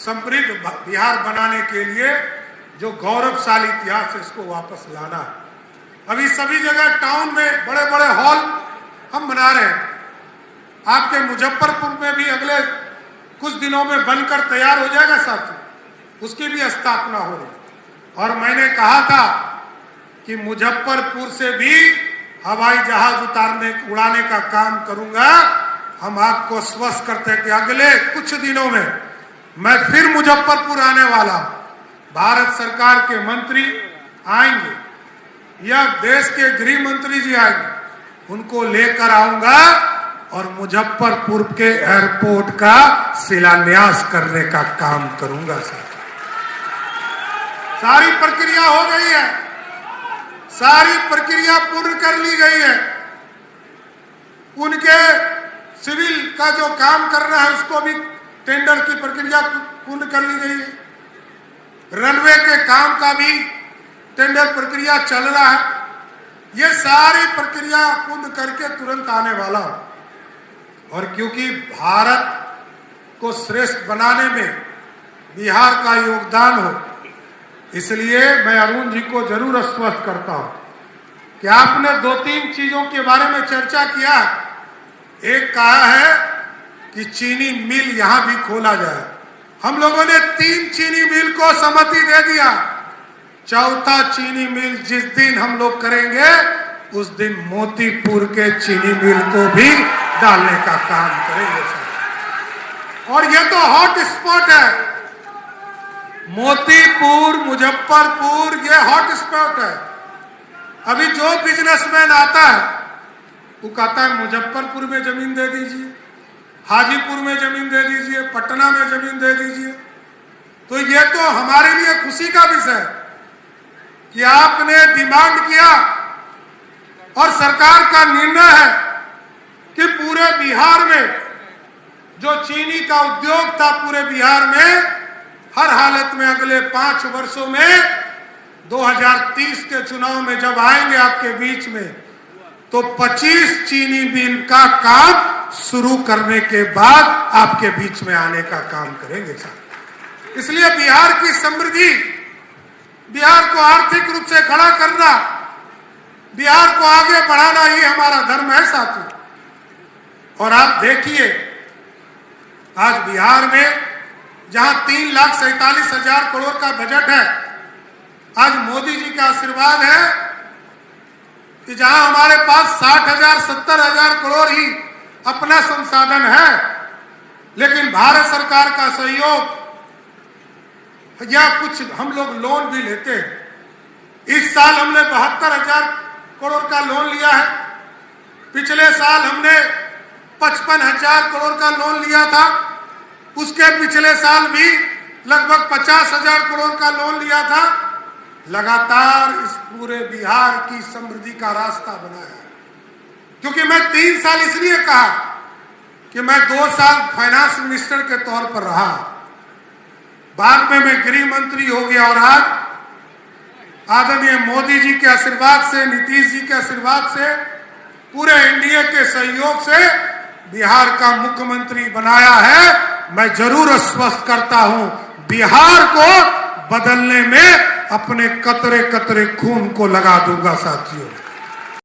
समृद्ध बिहार बनाने के लिए जो गौरवशाली इतिहास है इसको वापस लाना है। अभी सभी जगह टाउन में बड़े बड़े हॉल हम बना रहे हैं। आपके मुजफ्फरपुर में भी अगले कुछ दिनों में बनकर तैयार हो जाएगा साथी, उसकी भी स्थापना हो रही। और मैंने कहा था कि मुजफ्फरपुर से भी हवाई जहाज उड़ाने का काम करूंगा। हम आपको आश्वस्त करते हैं कि अगले कुछ दिनों में मैं फिर मुजफ्फरपुर आने वाला हूं। भारत सरकार के मंत्री आएंगे या देश के गृह मंत्री जी आएंगे, उनको लेकर आऊंगा और मुजफ्फरपुर के एयरपोर्ट का शिलान्यास करने का काम करूंगा। सारी प्रक्रिया हो गई है, सारी प्रक्रिया पूर्ण कर ली गई है। उनके सिविल का जो काम करना है उसको भी टेंडर की प्रक्रिया पूर्ण कर ली गई है। रनवे के काम का भी टेंडर प्रक्रिया चल रहा है। ये सारी प्रक्रिया पूर्ण करके तुरंत आने वाला हूं। और क्योंकि भारत को श्रेष्ठ बनाने में बिहार का योगदान हो, इसलिए मैं अरुण जी को जरूर आश्वस्त करता हूं कि आपने 2-3 चीजों के बारे में चर्चा किया। एक कहा है कि चीनी मिल यहां भी खोला जाए। हम लोगों ने 3 चीनी मिल को सहमति दे दिया। चौथा चीनी मिल जिस दिन हम लोग करेंगे उस दिन मोतीपुर के चीनी मिल को भी डालने का काम करेंगे। और ये तो हॉट स्पॉट है, मोतीपुर मुजफ्फरपुर ये हॉट स्पॉट है। अभी जो बिजनेसमैन आता है वो कहता है मुजफ्फरपुर में जमीन दे दीजिए, हाजीपुर में जमीन दे दीजिए, पटना में जमीन दे दीजिए। तो ये तो हमारे लिए खुशी का विषय है कि आपने डिमांड किया और सरकार का निर्णय है कि पूरे बिहार में जो चीनी का उद्योग था पूरे बिहार में हर हालत में अगले 5 वर्षों में 2030 के चुनाव में जब आएंगे आपके बीच में तो 25 चीनी मिल का काम शुरू करने के बाद आपके बीच में आने का काम करेंगे साहब। इसलिए बिहार की समृद्धि, बिहार को आर्थिक रूप से खड़ा करना, बिहार को आगे बढ़ाना ये हमारा धर्म है साथी। और आप देखिए आज बिहार में जहां 3,47,000 करोड़ का बजट है, आज मोदी जी का आशीर्वाद है कि जहां हमारे पास 60,000 70,000 करोड़ ही अपना संसाधन है, लेकिन भारत सरकार का सहयोग या कुछ हम लोग लोन भी लेते हैं। इस साल हमने 72,000 करोड़ का लोन लिया है। पिछले साल हमने 55,000 करोड़ का लोन लिया था। उसके पिछले साल भी लगभग 50,000 करोड़ का लोन लिया था। लगातार इस पूरे बिहार की समृद्धि का रास्ता बनाया। क्योंकि मैं 3 साल इसलिए कहा कि मैं 2 साल फाइनेंस मिनिस्टर के तौर पर रहा, बाद में मैं गृह मंत्री हो गया और आज आदरणीय मोदी जी के आशीर्वाद से, नीतीश जी के आशीर्वाद से, पूरे एनडीए के सहयोग से बिहार का मुख्यमंत्री बनाया है। मैं जरूर आश्वस्त करता हूं बिहार को बदलने में अपने कतरे कतरे खून को लगा दूंगा साथियों।